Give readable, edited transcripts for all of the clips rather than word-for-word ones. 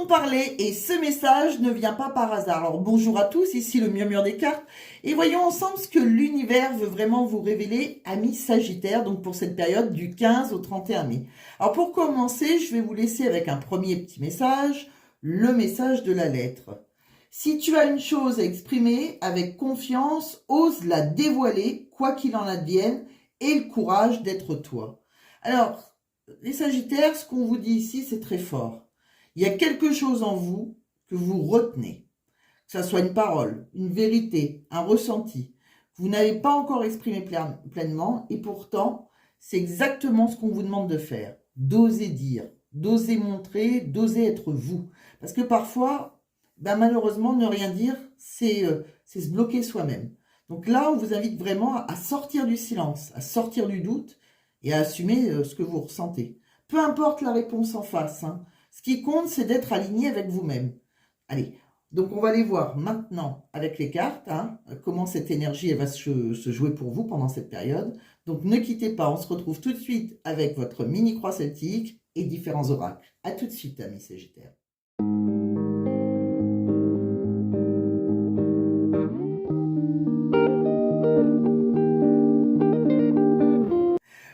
façon de parler et ce message ne vient pas par hasard. Alors bonjour à tous, ici le murmure des cartes et voyons ensemble ce que l'univers veut vraiment vous révéler, amis Sagittaires, donc pour cette période du 15 au 31 mai. Alors pour commencer, je vais vous laisser avec un premier petit message, le message de la lettre. Si tu as une chose à exprimer avec confiance, ose la dévoiler, quoi qu'il en advienne, et le courage d'être toi. Alors, les Sagittaires, ce qu'on vous dit ici, c'est très fort. Il y a quelque chose en vous que vous retenez, que ce soit une parole, une vérité, un ressenti. Vous n'avez pas encore exprimé pleinement et pourtant, c'est exactement ce qu'on vous demande de faire. D'oser dire, d'oser montrer, d'oser être vous. Parce que parfois, malheureusement, ne rien dire, c'est se bloquer soi-même. Donc là, on vous invite vraiment à sortir du silence, à sortir du doute et à assumer ce que vous ressentez. Peu importe la réponse en face, hein. Ce qui compte, c'est d'être aligné avec vous-même. Allez, donc on va aller voir maintenant avec les cartes, hein, comment cette énergie elle va se jouer pour vous pendant cette période. Donc ne quittez pas, on se retrouve tout de suite avec votre mini-croix celtique et différents oracles. A tout de suite, amis Sagittaires.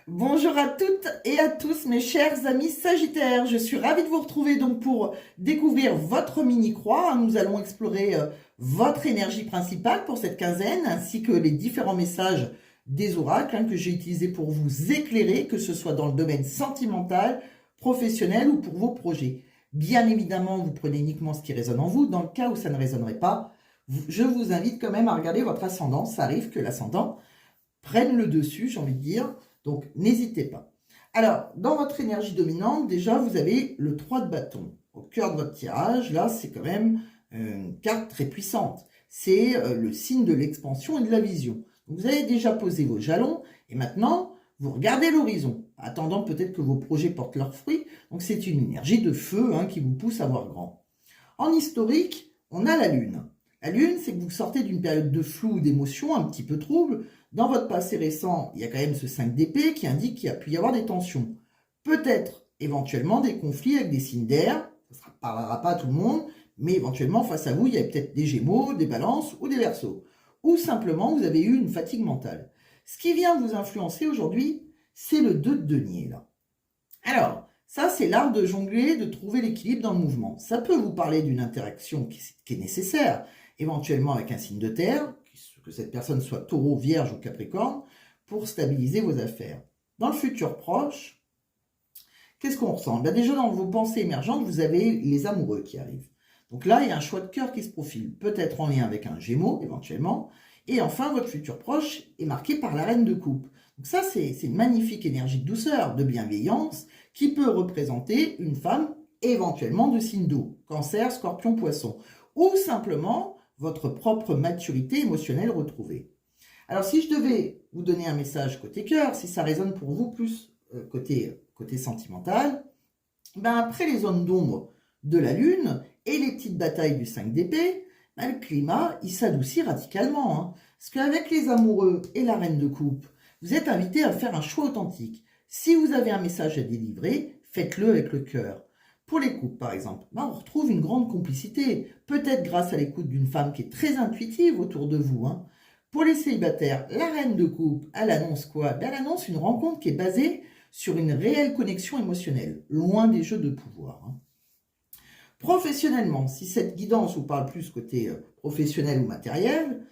Bonjour à toutes et à tous mes chers amis Sagittaires, je suis ravie de vous retrouver donc pour découvrir votre mini-croix. Nous allons explorer votre énergie principale pour cette quinzaine ainsi que les différents messages des oracles que j'ai utilisés pour vous éclairer, que ce soit dans le domaine sentimental, professionnel ou pour vos projets. Bien évidemment, vous prenez uniquement ce qui résonne en vous. Dans le cas où ça ne résonnerait pas, je vous invite quand même à regarder votre ascendant. Ça arrive que l'ascendant prenne le dessus, j'ai envie de dire. Donc, n'hésitez pas. Alors, dans votre énergie dominante, déjà, vous avez le 3 de bâton. Au cœur de votre tirage, là, c'est quand même une carte très puissante. C'est le signe de l'expansion et de la vision. Donc, vous avez déjà posé vos jalons et maintenant, vous regardez l'horizon, attendant peut-être que vos projets portent leurs fruits. Donc, c'est une énergie de feu qui vous pousse à voir grand. En historique, on a la Lune. La Lune, c'est que vous sortez d'une période de flou ou d'émotion un petit peu trouble. Dans votre passé récent, il y a quand même ce 5 d'épée qui indique qu'il y a pu y avoir des tensions. Peut-être, éventuellement, des conflits avec des signes d'air. Ça ne parlera pas à tout le monde, mais éventuellement, face à vous, il y a peut-être des Gémeaux, des Balances ou des Verseaux. Ou simplement, vous avez eu une fatigue mentale. Ce qui vient vous influencer aujourd'hui, c'est le 2 de denier, là. Alors, ça, c'est l'art de jongler, de trouver l'équilibre dans le mouvement. Ça peut vous parler d'une interaction qui est nécessaire, éventuellement avec un signe de terre, que cette personne soit taureau, vierge ou capricorne, pour stabiliser vos affaires. Dans le futur proche, qu'est-ce qu'on ressent? Déjà, dans vos pensées émergentes, vous avez les amoureux qui arrivent. Donc là, il y a un choix de cœur qui se profile, peut-être en lien avec un Gémeaux, éventuellement. Et enfin, votre futur proche est marqué par la reine de coupe. Donc ça, c'est une magnifique énergie de douceur, de bienveillance, qui peut représenter une femme éventuellement de signe d'eau, cancer, scorpion, poisson, ou simplement votre propre maturité émotionnelle retrouvée. Alors si je devais vous donner un message côté cœur, si ça résonne pour vous plus côté sentimental, après les zones d'ombre de la Lune et les petites batailles du 5 d'épée, le climat il s'adoucit radicalement. Parce qu'avec les amoureux et la reine de coupe, vous êtes invité à faire un choix authentique. Si vous avez un message à délivrer, faites-le avec le cœur. Pour les couples, par exemple, on retrouve une grande complicité, peut-être grâce à l'écoute d'une femme qui est très intuitive autour de vous. Pour les célibataires, la reine de coupe, elle annonce quoi? Elle annonce une rencontre qui est basée sur une réelle connexion émotionnelle, loin des jeux de pouvoir. Professionnellement, si cette guidance vous parle plus côté professionnel ou matériel,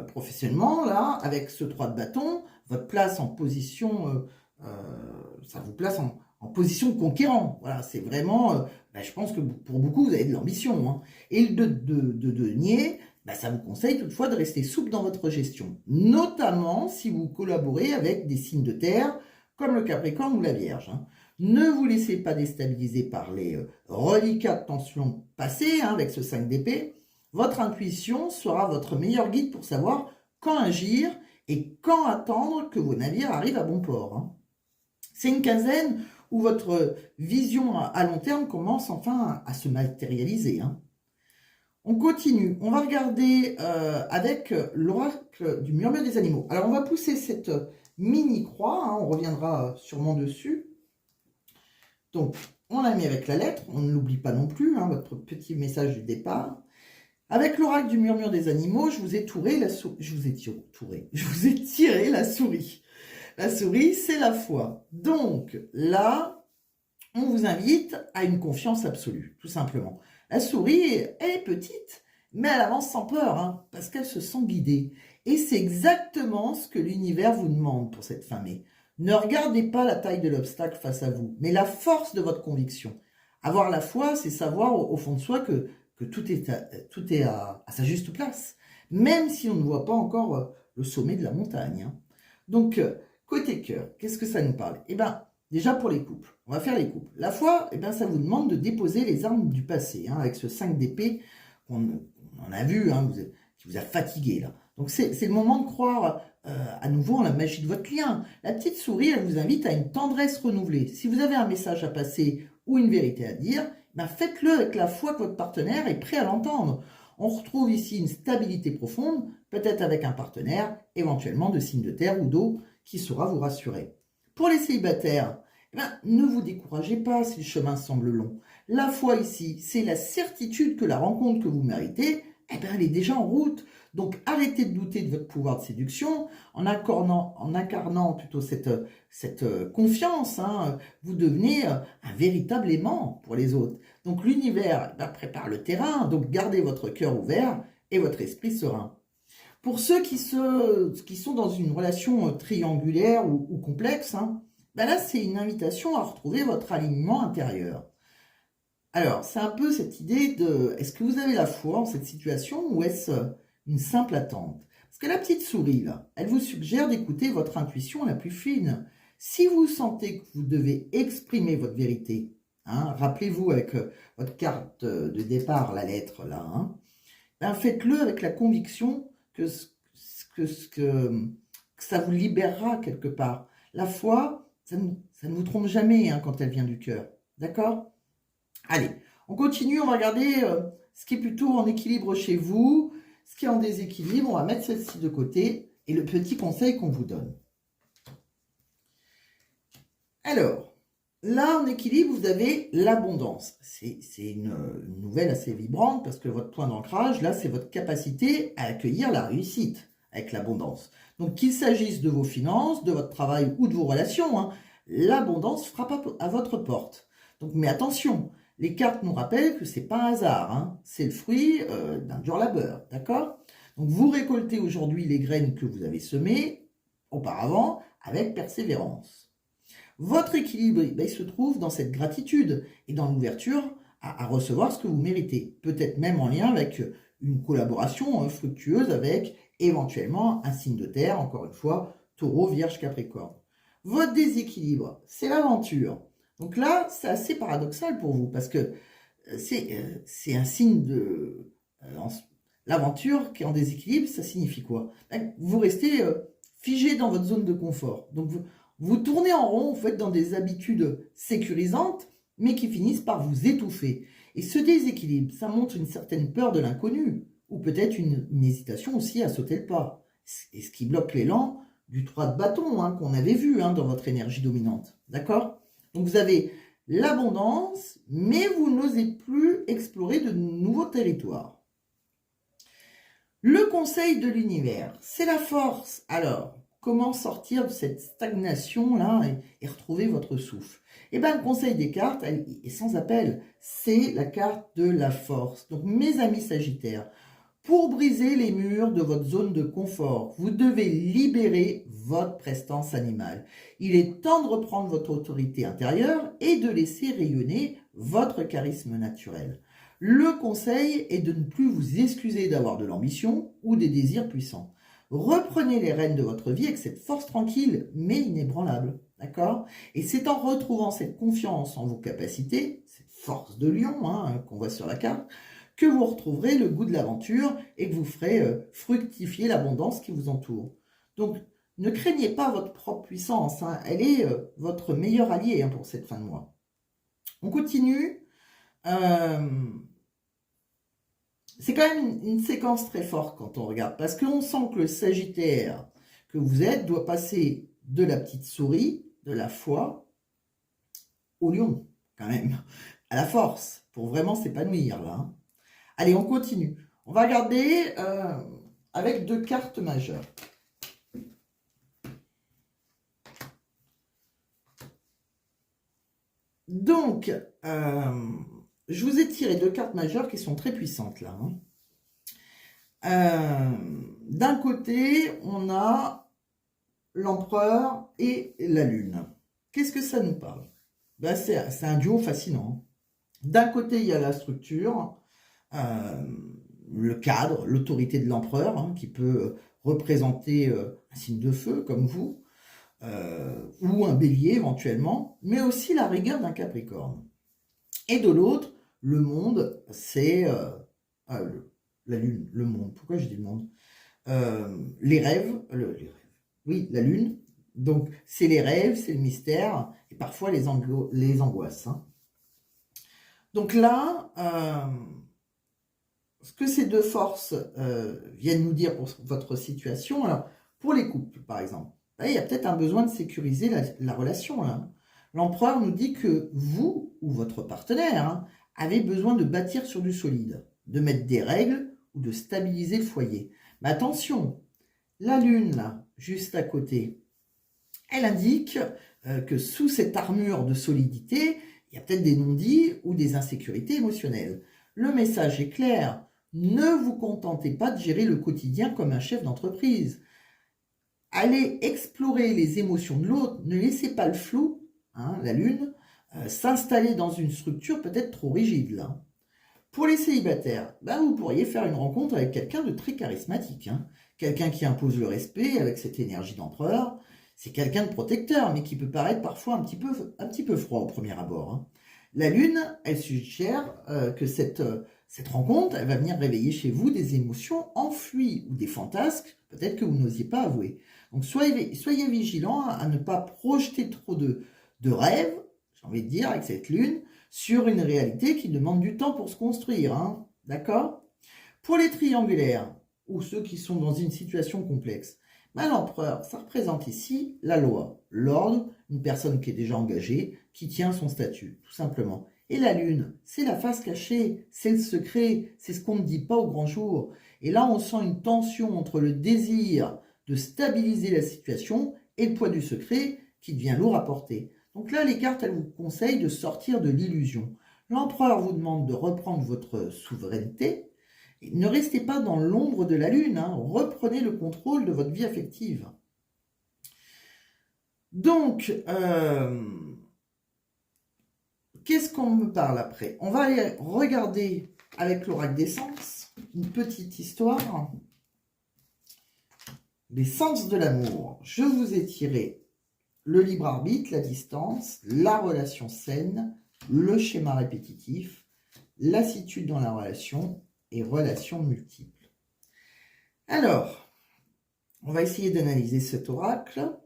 professionnellement, là, avec ce 3 de bâton, votre place en position, ça vous place en position de conquérant. Voilà, c'est vraiment, je pense que pour beaucoup, vous avez de l'ambition. Et le de denier, ça vous conseille toutefois de rester souple dans votre gestion, notamment si vous collaborez avec des signes de terre, comme le Capricorne ou la Vierge. Ne vous laissez pas déstabiliser par les reliquats de tension passés avec ce 5 d'épée. Votre intuition sera votre meilleur guide pour savoir quand agir et quand attendre que vos navires arrivent à bon port. C'est une quinzaine où votre vision à long terme commence enfin à se matérialiser. On continue, on va regarder avec l'oracle du murmure des animaux. Alors on va pousser cette mini-croix, on reviendra sûrement dessus. Donc, on la met avec la lettre, on ne l'oublie pas non plus, hein, votre petit message du départ. Avec l'oracle du murmure des animaux, je vous ai tiré la souris. La souris, c'est la foi. Donc, là, on vous invite à une confiance absolue, tout simplement. La souris, elle est petite, mais elle avance sans peur, hein, parce qu'elle se sent guidée. Et c'est exactement ce que l'univers vous demande pour cette fin mai. Ne regardez pas la taille de l'obstacle face à vous, mais la force de votre conviction. Avoir la foi, c'est savoir au fond de soi que tout est à sa juste place, même si on ne voit pas encore le sommet de la montagne, hein. Donc, côté cœur, qu'est-ce que ça nous parle? Eh bien, déjà pour les couples, on va faire les couples. La foi, eh bien, ça vous demande de déposer les armes du passé, hein, avec ce 5 d'épée qu'on a vu, hein, qui vous a fatigué là. Donc c'est le moment de croire à nouveau en la magie de votre lien. La petite souris, elle vous invite à une tendresse renouvelée. Si vous avez un message à passer ou une vérité à dire, ben faites-le avec la foi que votre partenaire est prêt à l'entendre. On retrouve ici une stabilité profonde, peut-être avec un partenaire, éventuellement de signe de terre ou d'eau, qui saura vous rassurer. Pour les célibataires, eh ben, ne vous découragez pas si le chemin semble long. La foi ici, c'est la certitude que la rencontre que vous méritez, eh ben, elle est déjà en route. Donc arrêtez de douter de votre pouvoir de séduction en incarnant plutôt cette confiance, hein, vous devenez un véritable aimant pour les autres. Donc l'univers prépare le terrain, donc gardez votre cœur ouvert et votre esprit serein. Pour ceux qui sont dans une relation triangulaire ou complexe, hein, ben là c'est une invitation à retrouver votre alignement intérieur. Alors, c'est un peu cette idée de, est-ce que vous avez la foi en cette situation ou est-ce une simple attente? Parce que la petite souris, là, elle vous suggère d'écouter votre intuition la plus fine. Si vous sentez que vous devez exprimer votre vérité, hein, rappelez-vous avec votre carte de départ, la lettre, là, hein, ben faites-le avec la conviction que ça vous libérera quelque part. La foi, ça ne vous trompe jamais, hein, quand elle vient du cœur. D'accord? Allez, on continue, on va regarder ce qui est plutôt en équilibre chez vous, ce qui est en déséquilibre, on va mettre celle-ci de côté, et le petit conseil qu'on vous donne. Alors, là en équilibre, vous avez l'abondance. C'est une nouvelle assez vibrante, parce que votre point d'ancrage, là, c'est votre capacité à accueillir la réussite avec l'abondance. Donc, qu'il s'agisse de vos finances, de votre travail ou de vos relations, hein, l'abondance frappe à votre porte. Donc, mais attention, les cartes nous rappellent que c'est pas un hasard, hein, c'est le fruit d'un dur labeur, d'accord? Donc vous récoltez aujourd'hui les graines que vous avez semées auparavant avec persévérance. Votre équilibre, ben, il se trouve dans cette gratitude et dans l'ouverture à recevoir ce que vous méritez, peut-être même en lien avec une collaboration fructueuse avec éventuellement un signe de terre, encore une fois, taureau, vierge, capricorne. Votre déséquilibre, c'est l'aventure. Donc là, c'est assez paradoxal pour vous, parce que c'est un signe de... l'aventure qui est en déséquilibre, ça signifie quoi? Vous restez figé dans votre zone de confort. Donc vous tournez en rond, vous faites dans des habitudes sécurisantes, mais qui finissent par vous étouffer. Et ce déséquilibre, ça montre une certaine peur de l'inconnu, ou peut-être une hésitation aussi à sauter le pas. Et ce qui bloque l'élan du 3 de bâton, hein, qu'on avait vu, hein, dans votre énergie dominante. D'accord? Donc vous avez l'abondance, mais vous n'osez plus explorer de nouveaux territoires. Le conseil de l'univers, c'est la force. Alors, comment sortir de cette stagnation-là et retrouver votre souffle? Eh bien, le conseil des cartes est sans appel. C'est la carte de la force. Donc, mes amis Sagittaires, pour briser les murs de votre zone de confort, vous devez libérer votre prestance animale. Il est temps de reprendre votre autorité intérieure et de laisser rayonner votre charisme naturel. Le conseil est de ne plus vous excuser d'avoir de l'ambition ou des désirs puissants. Reprenez les rênes de votre vie avec cette force tranquille mais inébranlable. D'accord? Et c'est en retrouvant cette confiance en vos capacités, cette force de lion, hein, qu'on voit sur la carte, que vous retrouverez le goût de l'aventure et que vous ferez fructifier l'abondance qui vous entoure. Donc, ne craignez pas votre propre puissance, hein, elle est votre meilleur allié, hein, pour cette fin de mois. On continue. C'est quand même une séquence très forte quand on regarde, parce qu'on sent que le Sagittaire que vous êtes doit passer de la petite souris, de la foi, au lion. quand même, à la force, pour vraiment s'épanouir, là. Hein. Allez, on continue. On va regarder avec 2 cartes majeures. Donc, je vous ai tiré 2 cartes majeures qui sont très puissantes, là. Hein. D'un côté, on a l'empereur et la lune. Qu'est-ce que ça nous parle? Ben, c'est un duo fascinant. D'un côté, il y a la structure, le cadre, l'autorité de l'empereur, hein, qui peut représenter un signe de feu, comme vous, ou un bélier éventuellement, mais aussi la rigueur d'un capricorne. Et de l'autre, le monde, c'est la lune, le monde. Pourquoi je dis le monde? Les rêves, oui, la lune. Donc, c'est les rêves, c'est le mystère, et parfois les angoisses. Hein. Donc là, ce que ces 2 forces viennent nous dire pour votre situation, alors, pour les couples, par exemple, là, il y a peut-être un besoin de sécuriser la relation. Là. L'empereur nous dit que vous, ou votre partenaire, hein, avez besoin de bâtir sur du solide, de mettre des règles ou de stabiliser le foyer. Mais attention, la lune, là, juste à côté, elle indique que sous cette armure de solidité, il y a peut-être des non-dits ou des insécurités émotionnelles. Le message est clair, ne vous contentez pas de gérer le quotidien comme un chef d'entreprise. Allez explorer les émotions de l'autre, ne laissez pas le flou, hein, la lune, s'installer dans une structure peut-être trop rigide. Là. Pour les célibataires, ben, vous pourriez faire une rencontre avec quelqu'un de très charismatique, hein, quelqu'un qui impose le respect avec cette énergie d'empereur. C'est quelqu'un de protecteur, mais qui peut paraître parfois un petit peu froid au premier abord. Hein. La lune, elle suggère que cette rencontre, elle va venir réveiller chez vous des émotions enfouies ou des fantasmes, peut-être que vous n'osiez pas avouer. Donc soyez vigilants à ne pas projeter trop de rêves, j'ai envie de dire, avec cette lune, sur une réalité qui demande du temps pour se construire. Hein. D'accord? Pour les triangulaires, ou ceux qui sont dans une situation complexe, l'empereur, ça représente ici la loi, l'ordre, une personne qui est déjà engagée, qui tient son statut, tout simplement. Et la lune, c'est la face cachée, c'est le secret, c'est ce qu'on ne dit pas au grand jour. Et là, on sent une tension entre le désir de stabiliser la situation et le poids du secret qui devient lourd à porter. Donc là, les cartes, elles vous conseillent de sortir de l'illusion. L'empereur vous demande de reprendre votre souveraineté. Ne restez pas dans l'ombre de la lune, hein. Reprenez le contrôle de votre vie affective. Donc, qu'est-ce qu'on me parle après? On va aller regarder avec l'oracle des sens, une petite histoire. Les sens de l'amour. Je vous ai tiré le libre arbitre, la distance, la relation saine, le schéma répétitif, lassitude dans la relation et relations multiples. Alors, on va essayer d'analyser cet oracle.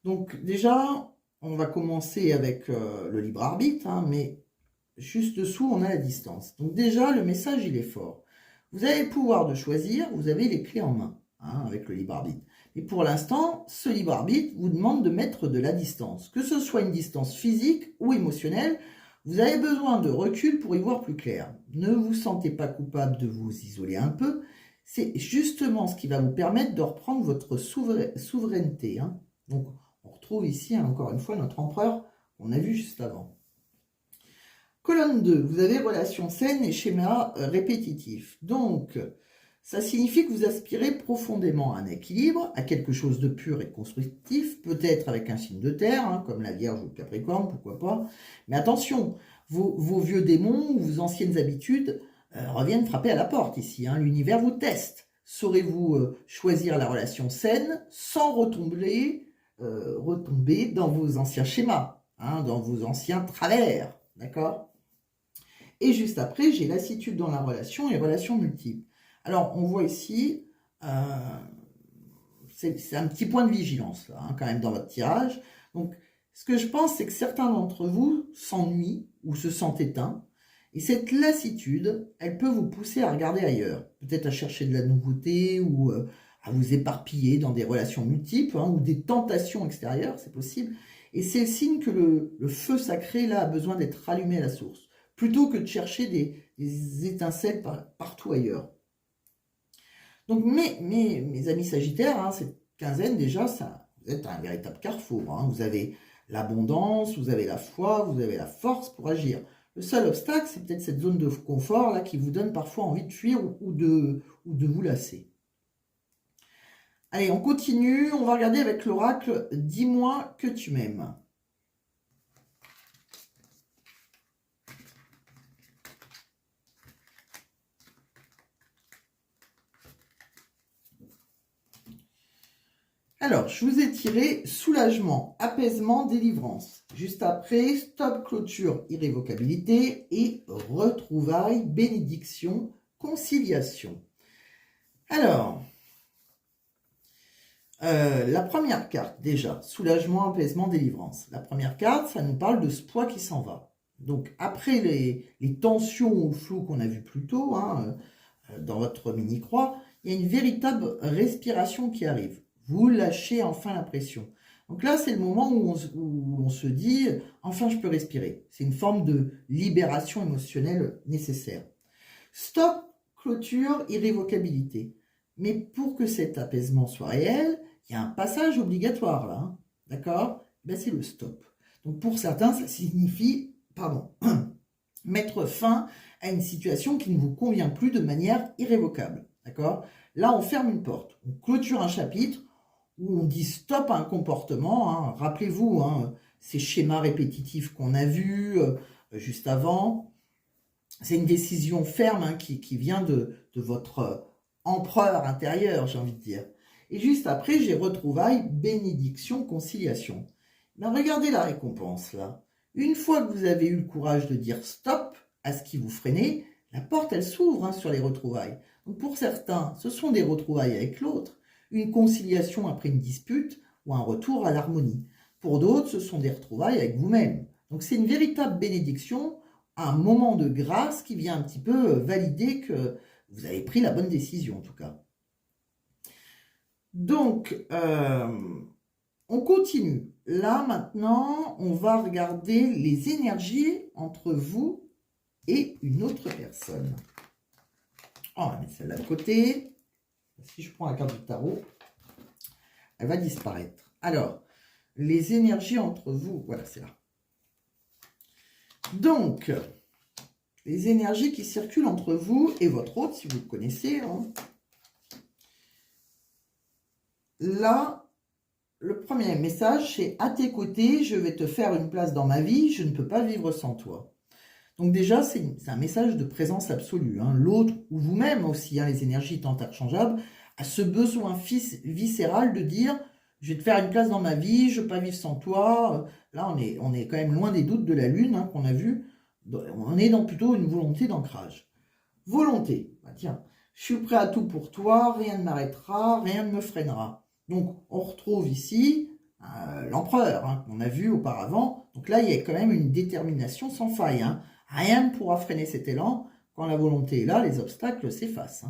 Donc déjà, on va commencer avec le libre arbitre, hein, mais juste dessous, on a la distance. Donc déjà, le message, il est fort. Vous avez le pouvoir de choisir, vous avez les clés en main, hein, avec le libre arbitre. Et pour l'instant, ce libre arbitre vous demande de mettre de la distance. Que ce soit une distance physique ou émotionnelle, vous avez besoin de recul pour y voir plus clair. Ne vous sentez pas coupable de vous isoler un peu. C'est justement ce qui va vous permettre de reprendre votre souveraineté. Hein. Donc, on retrouve ici, hein, encore une fois, notre empereur qu'on a vu juste avant. Colonne 2, vous avez relations saines et schéma répétitif. Donc, ça signifie que vous aspirez profondément à un équilibre, à quelque chose de pur et constructif, peut-être avec un signe de terre, hein, comme la Vierge ou le Capricorne, pourquoi pas. Mais attention, vos vieux démons ou vos anciennes habitudes reviennent frapper à la porte ici. Hein. L'univers vous teste. Saurez-vous choisir la relation saine sans retomber dans vos anciens schémas, hein, dans vos anciens travers, d'accord? Et juste après, j'ai lassitude dans la relation et relations multiples. Alors, on voit ici, c'est un petit point de vigilance, là, hein, quand même, dans votre tirage. Donc, ce que je pense, c'est que certains d'entre vous s'ennuient ou se sentent éteints. Et cette lassitude, elle peut vous pousser à regarder ailleurs. Peut-être à chercher de la nouveauté ou à vous éparpiller dans des relations multiples ou des tentations extérieures, c'est possible. Et c'est le signe que le feu sacré, là, a besoin d'être rallumé à la source, plutôt que de chercher des étincelles partout ailleurs. Donc, mes amis Sagittaires, cette quinzaine, déjà, vous êtes un véritable carrefour. Vous avez l'abondance, vous avez la foi, vous avez la force pour agir. Le seul obstacle, c'est peut-être cette zone de confort là qui vous donne parfois envie de fuir ou de vous lasser. Allez, on continue. On va regarder avec l'oracle « Dis-moi que tu m'aimes ». Alors, je vous ai tiré soulagement, apaisement, délivrance. Juste après, stop, clôture, irrévocabilité et retrouvailles, bénédiction, conciliation. Alors, la première carte, déjà, soulagement, apaisement, délivrance. La première carte, ça nous parle de ce poids qui s'en va. Donc, après les tensions ou flou qu'on a vu plus tôt, dans votre mini-croix, il y a une véritable respiration qui arrive. Vous lâchez enfin la pression. Donc là, c'est le moment où on se dit « enfin, je peux respirer ». C'est une forme de libération émotionnelle nécessaire. Stop, clôture, irrévocabilité. Mais pour que cet apaisement soit réel, il y a un passage obligatoire là. D'accord ? C'est le stop. Donc pour certains, ça signifie, mettre fin à une situation qui ne vous convient plus de manière irrévocable. D'accord ? Là, on ferme une porte, on clôture un chapitre, où on dit stop à un comportement. Rappelez-vous, ces schémas répétitifs qu'on a vus juste avant. C'est une décision ferme qui vient de votre empereur intérieur, j'ai envie de dire. Et juste après, j'ai retrouvailles, bénédiction, conciliation. Regardez la récompense, là. Une fois que vous avez eu le courage de dire stop à ce qui vous freinait, la porte, elle s'ouvre sur les retrouvailles. Donc pour certains, ce sont des retrouvailles avec l'autre, une conciliation après une dispute ou un retour à l'harmonie. Pour d'autres, ce sont des retrouvailles avec vous-même. Donc c'est une véritable bénédiction, un moment de grâce qui vient un petit peu valider que vous avez pris la bonne décision en tout cas. Donc, on continue. Là, maintenant, on va regarder les énergies entre vous et une autre personne. On va mettre celle-là de côté. Si je prends la carte du tarot, elle va disparaître. Alors, les énergies entre vous, voilà, c'est là. Donc, les énergies qui circulent entre vous et votre hôte, si vous le connaissez. Là, le premier message, c'est « à tes côtés, je vais te faire une place dans ma vie, je ne peux pas vivre sans toi ». Donc déjà, c'est un message de présence absolue. L'autre, ou vous-même aussi, les énergies étant interchangeables, a ce besoin viscéral de dire « je vais te faire une place dans ma vie, je ne veux pas vivre sans toi ». Là, on est quand même loin des doutes de la Lune qu'on a vu. On est dans plutôt une volonté d'ancrage. Volonté, tiens, je suis prêt à tout pour toi, rien ne m'arrêtera, rien ne me freinera. Donc, on retrouve ici l'empereur qu'on a vu auparavant. Donc là, il y a quand même une détermination sans faille. Rien ne pourra freiner cet élan. Quand la volonté est là, les obstacles s'effacent.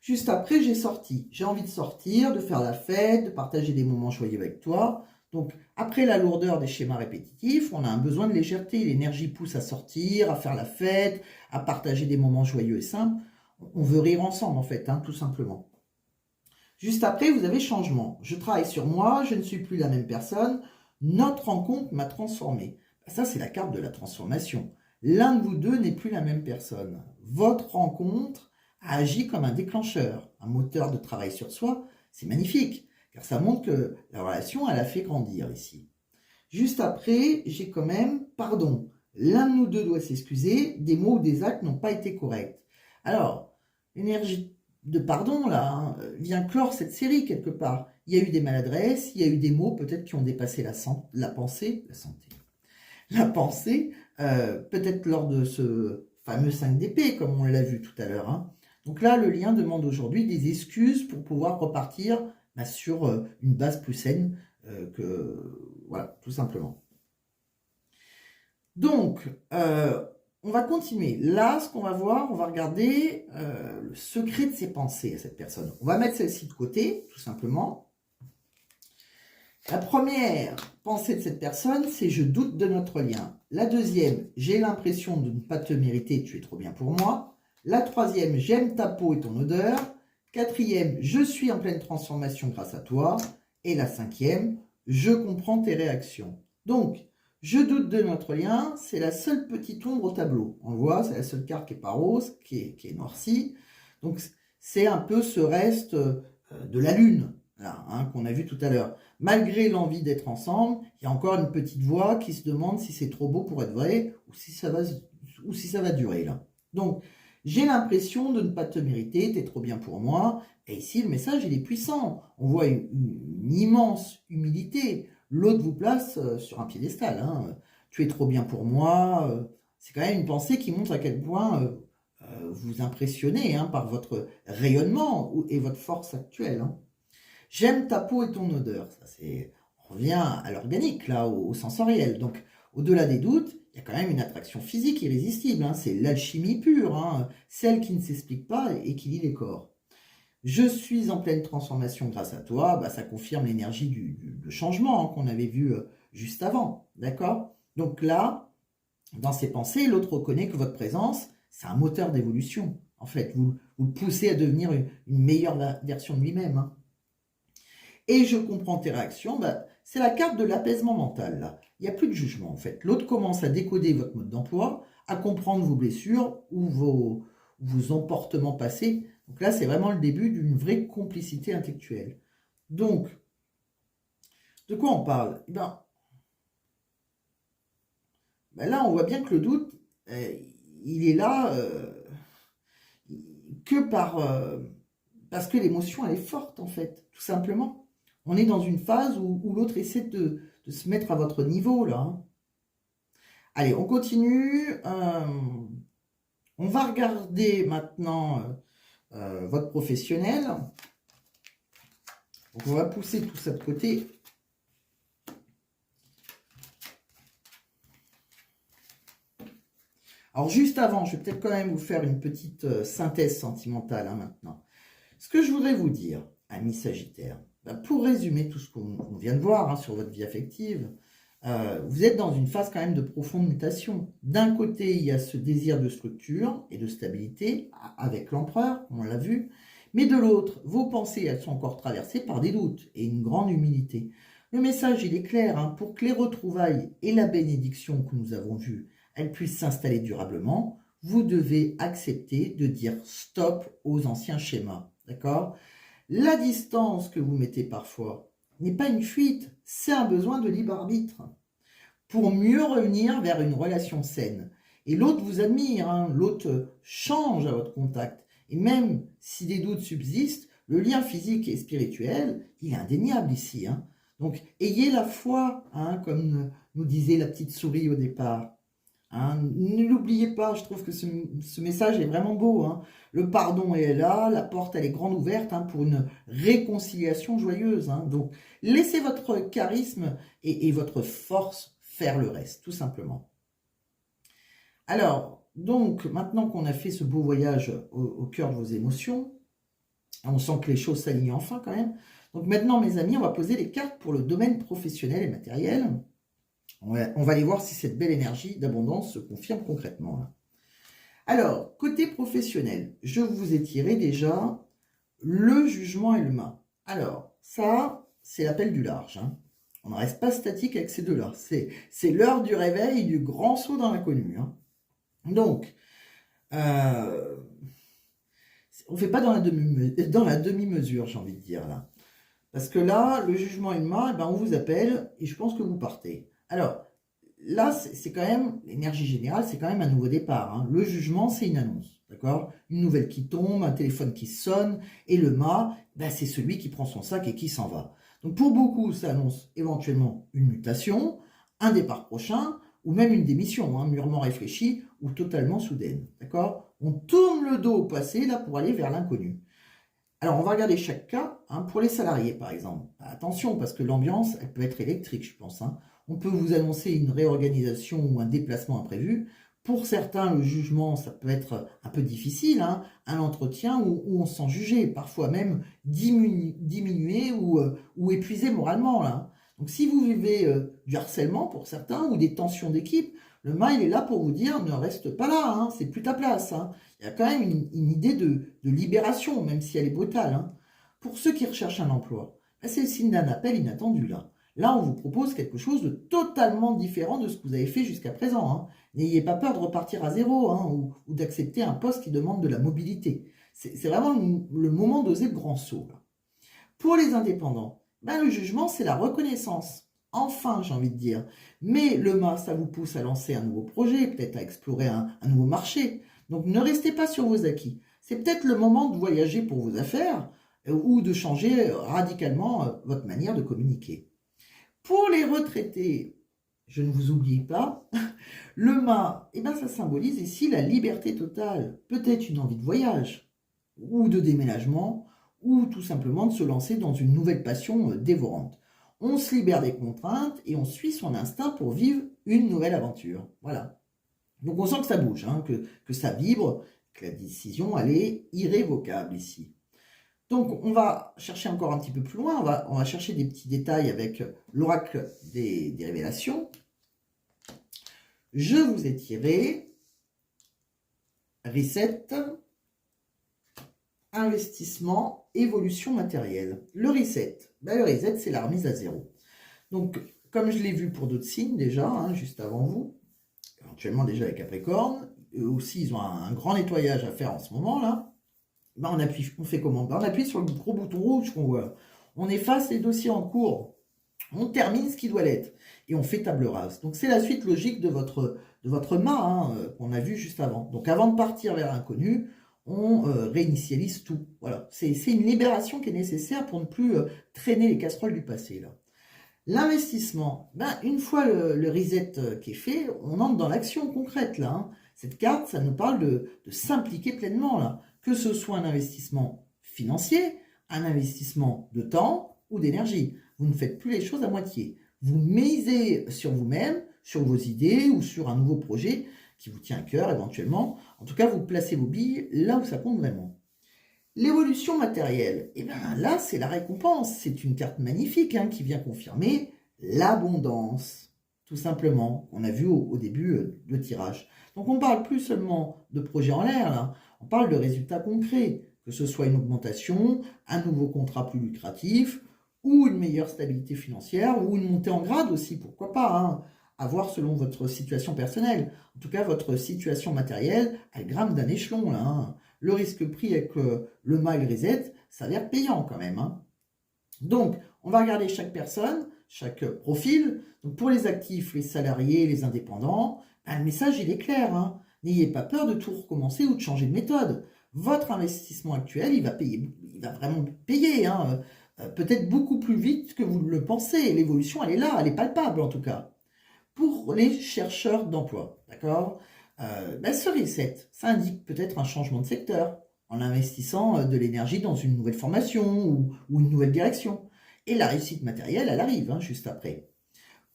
Juste après, j'ai envie de sortir, de faire la fête, de partager des moments joyeux avec toi. Donc, après la lourdeur des schémas répétitifs, on a un besoin de légèreté. L'énergie pousse à sortir, à faire la fête, à partager des moments joyeux et simples. On veut rire ensemble, en fait, tout simplement. Juste après, vous avez changement. Je travaille sur moi, je ne suis plus la même personne. Notre rencontre m'a transformé. Ça, c'est la carte de la transformation. L'un de vous deux n'est plus la même personne. Votre rencontre a agi comme un déclencheur, un moteur de travail sur soi. C'est magnifique, car ça montre que la relation, elle a fait grandir ici. Juste après, j'ai quand même pardon. L'un de nous deux doit s'excuser, des mots ou des actes n'ont pas été corrects. Alors, l'énergie de pardon, là, vient clore cette série quelque part. Il y a eu des maladresses, il y a eu des mots peut-être qui ont dépassé la pensée, peut-être lors de ce fameux 5 d'épée, comme on l'a vu tout à l'heure. Donc là, le lien demande aujourd'hui des excuses pour pouvoir repartir sur une base plus saine, voilà, tout simplement. Donc, on va continuer. Là, ce qu'on va voir, on va regarder le secret de ses pensées à cette personne. On va mettre celle-ci de côté, tout simplement. La première pensée de cette personne, c'est « je doute de notre lien ». La deuxième, « j'ai l'impression de ne pas te mériter, tu es trop bien pour moi ». La troisième, « j'aime ta peau et ton odeur ». Quatrième, « je suis en pleine transformation grâce à toi ». Et la cinquième, « je comprends tes réactions ». Donc, je doute de notre lien, c'est la seule petite ombre au tableau. On le voit, c'est la seule carte qui n'est pas rose, qui est noircie. Donc, c'est un peu ce reste de la lune, là, hein, qu'on a vu tout à l'heure. Malgré l'envie d'être ensemble, il y a encore une petite voix qui se demande si c'est trop beau pour être vrai ou si ça va durer, là. Donc, j'ai l'impression de ne pas te mériter, t'es trop bien pour moi. Et ici, le message, il est puissant. On voit une immense humilité. L'autre vous place sur un piédestal. Hein. Tu es trop bien pour moi. C'est quand même une pensée qui montre à quel point vous impressionnez hein, par votre rayonnement et votre force actuelle. Hein. J'aime ta peau et ton odeur. Ça, on revient à l'organique, là, au sensoriel. Donc, au-delà des doutes, il y a quand même une attraction physique irrésistible. Hein. C'est l'alchimie pure, hein, celle qui ne s'explique pas et qui lie les corps. Je suis en pleine transformation grâce à toi, bah, ça confirme l'énergie du changement hein, qu'on avait vu juste avant, d'accord? Donc là, dans ses pensées, l'autre reconnaît que votre présence, c'est un moteur d'évolution. En fait, vous le poussez à devenir une meilleure version de lui-même. Hein. Et je comprends tes réactions, bah, c'est la carte de l'apaisement mental. Là. Il n'y a plus de jugement, en fait. L'autre commence à décoder votre mode d'emploi, à comprendre vos blessures ou vos emportements passés. Donc là, c'est vraiment le début d'une vraie complicité intellectuelle. Donc, de quoi on parle? Eh ben, là, on voit bien que le doute, il est là que parce que l'émotion, elle est forte, en fait, tout simplement. On est dans une phase où l'autre essaie de se mettre à votre niveau, là. Hein. Allez, on continue. On va regarder maintenant votre professionnel. Donc, on va pousser tout ça de côté. Alors, juste avant, je vais peut-être quand même vous faire une petite synthèse sentimentale hein, maintenant. Ce que je voudrais vous dire, amis Sagittaires, pour résumer tout ce qu'on vient de voir hein, sur votre vie affective, vous êtes dans une phase quand même de profonde mutation. D'un côté, il y a ce désir de structure et de stabilité avec l'empereur, on l'a vu, mais de l'autre, vos pensées, elles sont encore traversées par des doutes et une grande humilité. Le message, il est clair, hein, pour que les retrouvailles et la bénédiction que nous avons vues, elles puissent s'installer durablement, vous devez accepter de dire stop aux anciens schémas, d'accord ? La distance que vous mettez parfois n'est pas une fuite, c'est un besoin de libre arbitre pour mieux revenir vers une relation saine. Et l'autre vous admire, hein, l'autre change à votre contact. Et même si des doutes subsistent, le lien physique et spirituel, il est indéniable ici. Hein. Donc, ayez la foi, hein, comme nous disait la petite souris au départ. Hein. Ne l'oubliez pas, je trouve que ce message est vraiment beau. Hein. Le pardon est là, la porte elle est grande ouverte hein, pour une réconciliation joyeuse. Hein. Donc, laissez votre charisme et votre force faire le reste, tout simplement. Alors, donc, maintenant qu'on a fait ce beau voyage au cœur de vos émotions, on sent que les choses s'alignent enfin quand même. Donc maintenant, mes amis, on va poser les cartes pour le domaine professionnel et matériel. On va aller voir si cette belle énergie d'abondance se confirme concrètement. Là. Alors, côté professionnel, je vous ai tiré déjà le jugement et le mât. Alors, ça, c'est l'appel du large. Hein. On ne reste pas statique avec ces deux-là. C'est l'heure du réveil et du grand saut dans l'inconnu. Hein. Donc, on ne fait pas dans la demi-mesure, j'ai envie de dire là. Parce que là, le jugement et le mât, on vous appelle et je pense que vous partez. Alors, là, c'est quand même, l'énergie générale, c'est quand même un nouveau départ. Hein. Le jugement, c'est une annonce, d'accord? Une nouvelle qui tombe, un téléphone qui sonne, et le mât, c'est celui qui prend son sac et qui s'en va. Donc, pour beaucoup, ça annonce éventuellement une mutation, un départ prochain, ou même une démission, hein, mûrement réfléchie ou totalement soudaine, d'accord? On tourne le dos au passé, là, pour aller vers l'inconnu. Alors, on va regarder chaque cas. Hein, pour les salariés, par exemple. Attention, parce que l'ambiance, elle peut être électrique, je pense. Hein. On peut vous annoncer une réorganisation ou un déplacement imprévu. Pour certains, le jugement, ça peut être un peu difficile, hein, un entretien où on se sent jugé, parfois même diminué ou épuisé moralement, là. Donc si vous vivez du harcèlement pour certains ou des tensions d'équipe, le MA, il est là pour vous dire ne reste pas là, hein, c'est plus ta place, hein. Il y a quand même une idée de libération, même si elle est brutale, hein. Pour ceux qui recherchent un emploi, ben, c'est le signe d'un appel inattendu, là. Là, on vous propose quelque chose de totalement différent de ce que vous avez fait jusqu'à présent, hein. N'ayez pas peur de repartir à zéro, hein, ou d'accepter un poste qui demande de la mobilité. C'est vraiment le moment d'oser le grand saut, là. Pour les indépendants, ben, le jugement, c'est la reconnaissance. Enfin, j'ai envie de dire. Mais le MA, ça vous pousse à lancer un nouveau projet, peut-être à explorer un nouveau marché. Donc ne restez pas sur vos acquis. C'est peut-être le moment de voyager pour vos affaires ou de changer radicalement votre manière de communiquer. Pour les retraités, je ne vous oublie pas, le mât, eh ben, ça symbolise ici la liberté totale, peut-être une envie de voyage, ou de déménagement, ou tout simplement de se lancer dans une nouvelle passion dévorante. On se libère des contraintes et on suit son instinct pour vivre une nouvelle aventure. Voilà. Donc on sent que ça bouge, hein, que ça vibre, que la décision, elle est irrévocable ici. Donc, on va chercher encore un petit peu plus loin, on va chercher des petits détails avec l'oracle des révélations. Je vous ai tiré reset, investissement, évolution matérielle. Le reset, c'est la remise à zéro. Donc, comme je l'ai vu pour d'autres signes déjà, hein, juste avant vous, éventuellement déjà avec Capricorne, eux aussi ils ont un grand nettoyage à faire en ce moment là. Ben on fait comment? Ben on appuie sur le gros bouton rouge qu'on voit. On efface les dossiers en cours. On termine ce qui doit l'être. Et on fait table rase. Donc c'est la suite logique de votre mât, hein, qu'on a vu juste avant. Donc avant de partir vers l'inconnu, on réinitialise tout. Voilà. C'est une libération qui est nécessaire pour ne plus traîner les casseroles du passé, là. L'investissement, ben, une fois le reset qui est fait, on entre dans l'action concrète, là, hein. Cette carte, ça nous parle de s'impliquer pleinement, là. Que ce soit un investissement financier, un investissement de temps ou d'énergie. Vous ne faites plus les choses à moitié. Vous misez sur vous-même, sur vos idées ou sur un nouveau projet qui vous tient à cœur éventuellement. En tout cas, vous placez vos billes là où ça compte vraiment. L'évolution matérielle, et bien là, c'est la récompense. C'est une carte magnifique, hein, qui vient confirmer l'abondance, tout simplement, qu'on a vu au début de tirage. Donc on ne parle plus seulement de projets en l'air, là. On parle de résultats concrets, que ce soit une augmentation, un nouveau contrat plus lucratif, ou une meilleure stabilité financière, ou une montée en grade aussi, pourquoi pas, hein, à voir selon votre situation personnelle. En tout cas, votre situation matérielle, elle grimpe d'un échelon, là, hein. Le risque pris avec le mile reset s'avère payant quand même, hein. Donc, on va regarder chaque personne, chaque profil. Donc, pour les actifs, les salariés, les indépendants, ben, le message, il est clair, hein. N'ayez pas peur de tout recommencer ou de changer de méthode. Votre investissement actuel, il va payer, il va vraiment payer, hein, peut-être beaucoup plus vite que vous le pensez. L'évolution, elle est là, elle est palpable en tout cas. Pour les chercheurs d'emploi, d'accord, ben, ce reset, ça indique peut-être un changement de secteur en investissant de l'énergie dans une nouvelle formation ou une nouvelle direction. Et la réussite matérielle, elle arrive, hein, juste après.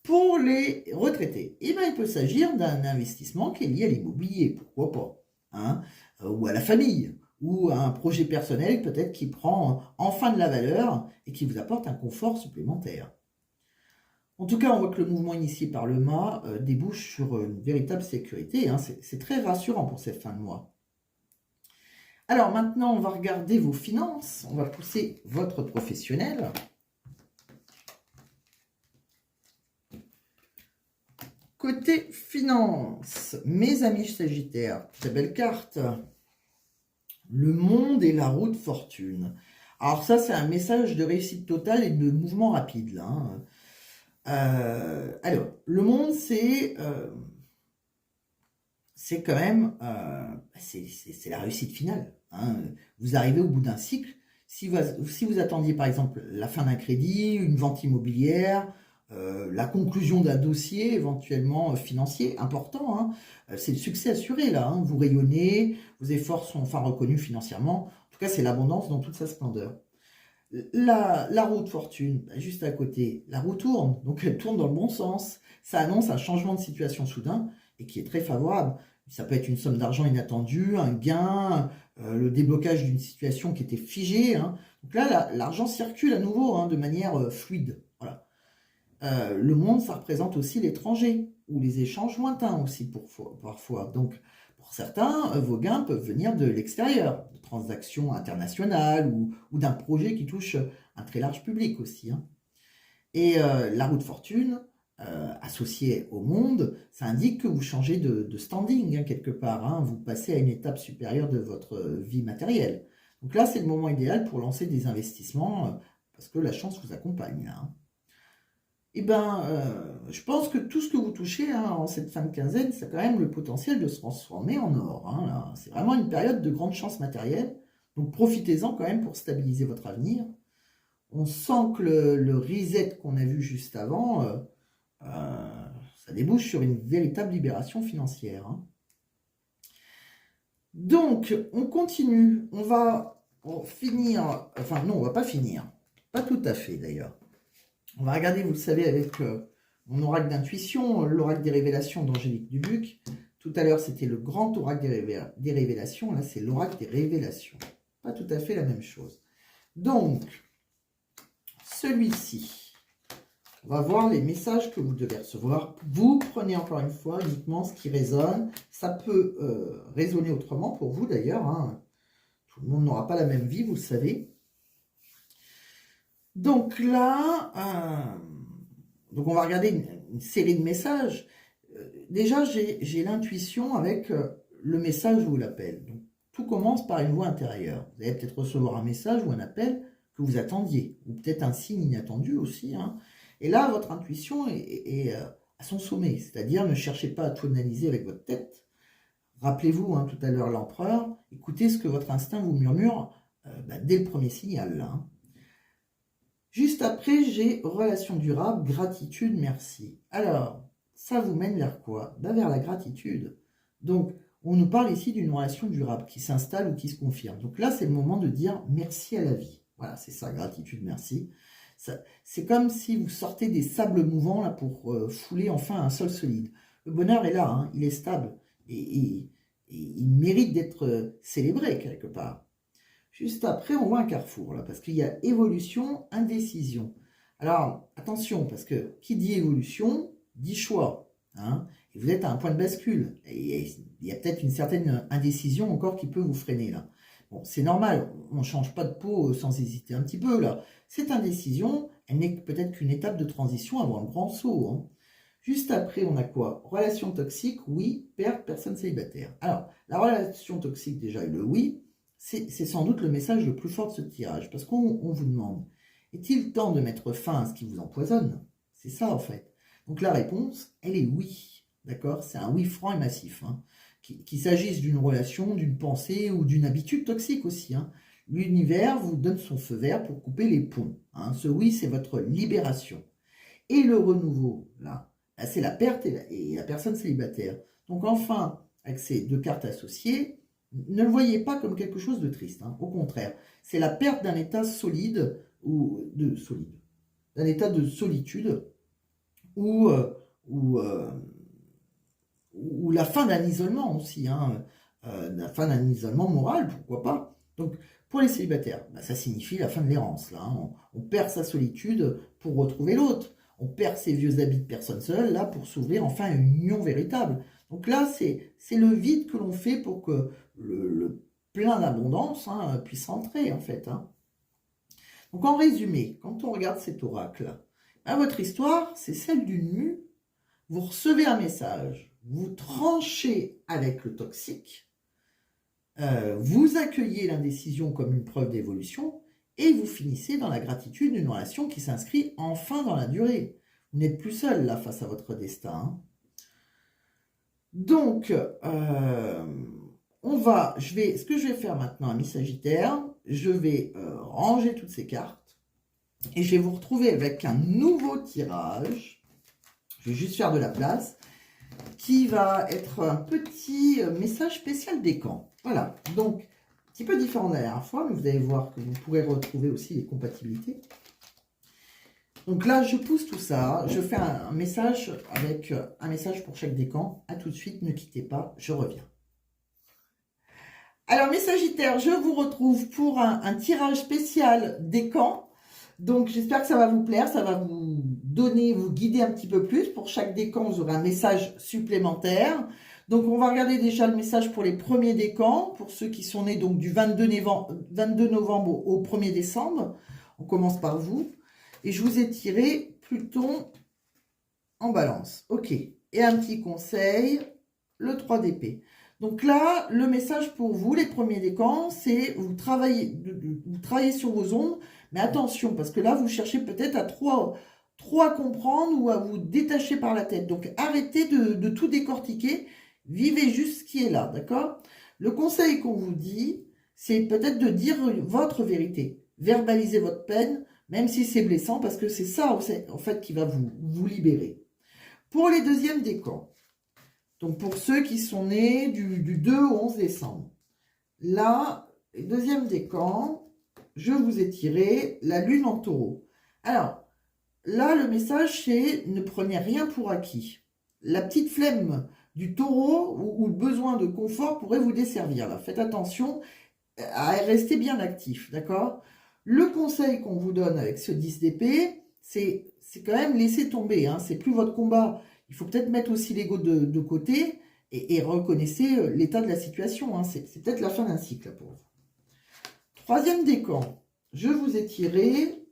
Pour les retraités, eh ben, il peut s'agir d'un investissement qui est lié à l'immobilier, pourquoi pas, hein, ou à la famille, ou à un projet personnel peut-être qui prend enfin de la valeur et qui vous apporte un confort supplémentaire. En tout cas, on voit que le mouvement initié par le mât débouche sur une véritable sécurité, hein. C'est très rassurant pour cette fin de mois. Alors maintenant, on va regarder vos finances, on va pousser votre professionnel. Côté finance, mes amis Sagittaires, très belle carte. Le monde et la roue de fortune. Alors ça, c'est un message de réussite totale et de mouvement rapide, là, hein. Alors, le monde, c'est quand même c'est la réussite finale, hein. Vous arrivez au bout d'un cycle. Si vous attendiez par exemple la fin d'un crédit, une vente immobilière, la conclusion d'un dossier éventuellement financier important, hein, c'est le succès assuré là, hein. Vous rayonnez, vos efforts sont enfin reconnus financièrement. En tout cas, c'est l'abondance dans toute sa splendeur. La roue de fortune, juste à côté, la roue tourne, donc elle tourne dans le bon sens. Ça annonce un changement de situation soudain et qui est très favorable. Ça peut être une somme d'argent inattendue, un gain, le déblocage d'une situation qui était figée, hein. Donc là, l'argent circule à nouveau, hein, de manière fluide. Voilà. Le monde, ça représente aussi l'étranger, ou les échanges lointains aussi parfois. Donc, pour certains, vos gains peuvent venir de l'extérieur, de transactions internationales ou d'un projet qui touche un très large public aussi, hein. Et la roue de fortune, associée au monde, ça indique que vous changez de standing, hein, quelque part, hein. Vous passez à une étape supérieure de votre vie matérielle. Donc là, c'est le moment idéal pour lancer des investissements, parce que la chance vous accompagne, là, hein. Eh ben, je pense que tout ce que vous touchez, hein, en cette fin de quinzaine, ça a quand même le potentiel de se transformer en or, hein, là. C'est vraiment une période de grande chance matérielle. Donc profitez-en quand même pour stabiliser votre avenir. On sent que le reset qu'on a vu juste avant, ça débouche sur une véritable libération financière, hein. Donc, on continue. On va finir. Enfin, non, on va pas finir. Pas tout à fait, d'ailleurs. On va regarder, vous le savez, avec mon oracle d'intuition, l'oracle des révélations d'Angélique Dubuc. Tout à l'heure, c'était le grand oracle des révélations. Là, c'est l'oracle des révélations. Pas tout à fait la même chose. Donc, celui-ci, on va voir les messages que vous devez recevoir. Vous prenez encore une fois uniquement ce qui résonne. Ça peut résonner autrement pour vous d'ailleurs, hein. Tout le monde n'aura pas la même vie, vous le savez. Donc là, donc on va regarder une série de messages. Déjà, j'ai l'intuition avec le message ou l'appel. Donc tout commence par une voix intérieure. Vous allez peut-être recevoir un message ou un appel que vous attendiez, ou peut-être un signe inattendu aussi, hein. Et là, votre intuition est à son sommet, c'est-à-dire ne cherchez pas à tout analyser avec votre tête. Rappelez-vous, hein, tout à l'heure, l'empereur, écoutez ce que votre instinct vous murmure dès le premier signal, là, hein. Juste après, j'ai relation durable, gratitude, merci. Alors, ça vous mène vers quoi? Vers la gratitude. Donc, on nous parle ici d'une relation durable qui s'installe ou qui se confirme. Donc là, c'est le moment de dire merci à la vie. Voilà, c'est ça, gratitude, merci. C'est comme si vous sortez des sables mouvants là, pour fouler enfin un sol solide. Le bonheur est là, hein, il est stable et il mérite d'être célébré quelque part. Juste après, on voit un carrefour là, parce qu'il y a évolution, indécision. Alors, attention, parce que qui dit évolution, dit choix, hein, et vous êtes à un point de bascule. Et il y a peut-être une certaine indécision encore qui peut vous freiner là. Bon, c'est normal, on ne change pas de peau sans hésiter un petit peu là. Cette indécision, elle n'est peut-être qu'une étape de transition avant un grand saut, hein. Juste après, on a quoi? Relation toxique, oui, perte, personne célibataire. Alors, la relation toxique, déjà, et le oui, c'est sans doute le message le plus fort de ce tirage, parce qu'on vous demande, est-il temps de mettre fin à ce qui vous empoisonne? C'est ça, en fait. Donc la réponse, elle est oui, d'accord? C'est un oui franc et massif, hein. Qu'il s'agisse d'une relation, d'une pensée ou d'une habitude toxique aussi, hein. L'univers vous donne son feu vert pour couper les ponts, hein. Ce oui, c'est votre libération. Et le renouveau, là, c'est la perte et la personne célibataire. Donc enfin, avec ces deux cartes associées, ne le voyez pas comme quelque chose de triste, hein. Au contraire, c'est la perte d'un état solide d'un état de solitude ou, ou la fin d'un isolement aussi, hein, la fin d'un isolement moral, pourquoi pas. Donc, pour les célibataires, ça signifie la fin de l'errance, là, hein. On perd sa solitude pour retrouver l'autre. On perd ses vieux habits de personne seule, là, pour s'ouvrir enfin à une union véritable. Donc là, c'est le vide que l'on fait pour que le plein d'abondance, hein, puisse entrer, en fait, hein. Donc, en résumé, quand on regarde cet oracle, votre histoire, c'est celle d'une mue. Vous recevez un message, vous tranchez avec le toxique, vous accueillez l'indécision comme une preuve d'évolution et vous finissez dans la gratitude d'une relation qui s'inscrit enfin dans la durée. Vous n'êtes plus seul là face à votre destin, hein. Donc, ce que je vais faire maintenant, ami Sagittaire, je vais ranger toutes ces cartes et je vais vous retrouver avec un nouveau tirage. Je vais juste faire de la place, qui va être un petit message spécial des camps. Voilà, donc, un petit peu différent de la dernière fois, mais vous allez voir que vous pourrez retrouver aussi les compatibilités. Donc là, je pousse tout ça. Je fais un message avec un message pour chaque décan. À tout de suite, ne quittez pas, je reviens. Alors mes Sagittaires, je vous retrouve pour un tirage spécial décan. Donc j'espère que ça va vous plaire, ça va vous donner, vous guider un petit peu plus. Pour chaque décan, vous aurez un message supplémentaire. Donc on va regarder déjà le message pour les premiers décans, pour ceux qui sont nés donc du 22 novembre au 1er décembre. On commence par vous. Et je vous ai tiré Pluton en balance. Ok. Et un petit conseil, le 3 d'épée. Donc là, le message pour vous, les premiers décans, c'est vous travaillez sur vos ombres, mais attention, parce que là, vous cherchez peut-être à trop à comprendre ou à vous détacher par la tête. Donc arrêtez de tout décortiquer, vivez juste ce qui est là, d'accord? Le conseil qu'on vous dit, c'est peut-être de dire votre vérité, verbaliser votre peine, même si c'est blessant, parce que c'est ça, en fait, qui va vous libérer. Pour les deuxièmes décans, donc pour ceux qui sont nés du 2 au 11 décembre, là, les deuxièmes décans, je vous ai tiré la lune en taureau. Alors, là, le message, c'est ne prenez rien pour acquis. La petite flemme du taureau ou le besoin de confort pourrait vous desservir. Là. Faites attention à rester bien actif, d'accord? Le conseil qu'on vous donne avec ce 10 d'épée, c'est quand même laisser tomber. Hein. C'est plus votre combat. Il faut peut-être mettre aussi l'ego de côté et reconnaissez l'état de la situation. Hein. C'est peut-être la fin d'un cycle pour vous. Troisième décan, je vous ai tiré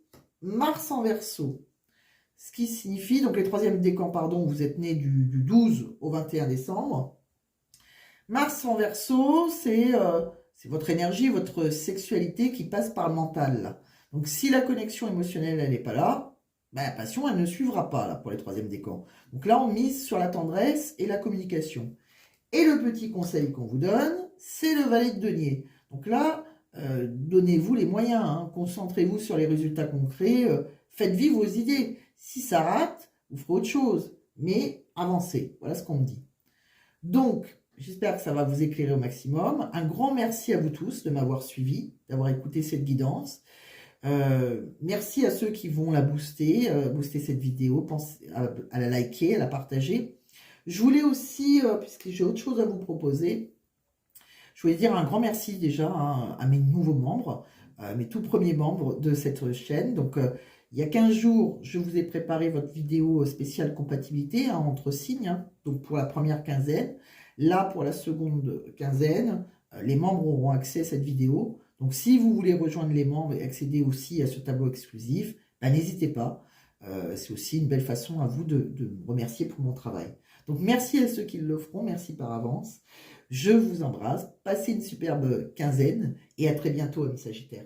Mars en Verseau. Ce qui signifie, donc les troisièmes décans, pardon, vous êtes nés du 12 au 21 décembre. Mars en Verseau, c'est votre énergie, votre sexualité qui passe par le mental. Donc si la connexion émotionnelle, elle n'est pas là, ben, la passion, elle ne suivra pas là, pour les troisièmes décans. Donc là, on mise sur la tendresse et la communication. Et le petit conseil qu'on vous donne, c'est le valet de denier. Donc là, donnez-vous les moyens, hein. Concentrez-vous sur les résultats concrets, faites vivre vos idées. Si ça rate, vous ferez autre chose, mais avancez. Voilà ce qu'on me dit. Donc, j'espère que ça va vous éclairer au maximum. Un grand merci à vous tous de m'avoir suivi, d'avoir écouté cette guidance. Merci à ceux qui vont la booster cette vidéo, pensez à la liker, à la partager. Je voulais aussi, puisque j'ai autre chose à vous proposer, je voulais dire un grand merci déjà à mes nouveaux membres, mes tout premiers membres de cette chaîne. Donc, il y a 15 jours, je vous ai préparé votre vidéo spéciale compatibilité entre signes, hein, donc pour la première quinzaine. Là, pour la seconde quinzaine, les membres auront accès à cette vidéo. Donc, si vous voulez rejoindre les membres et accéder aussi à ce tableau exclusif, ben, n'hésitez pas. C'est aussi une belle façon à vous de me remercier pour mon travail. Donc, merci à ceux qui le feront. Merci par avance. Je vous embrasse. Passez une superbe quinzaine et à très bientôt, amis Sagittaires.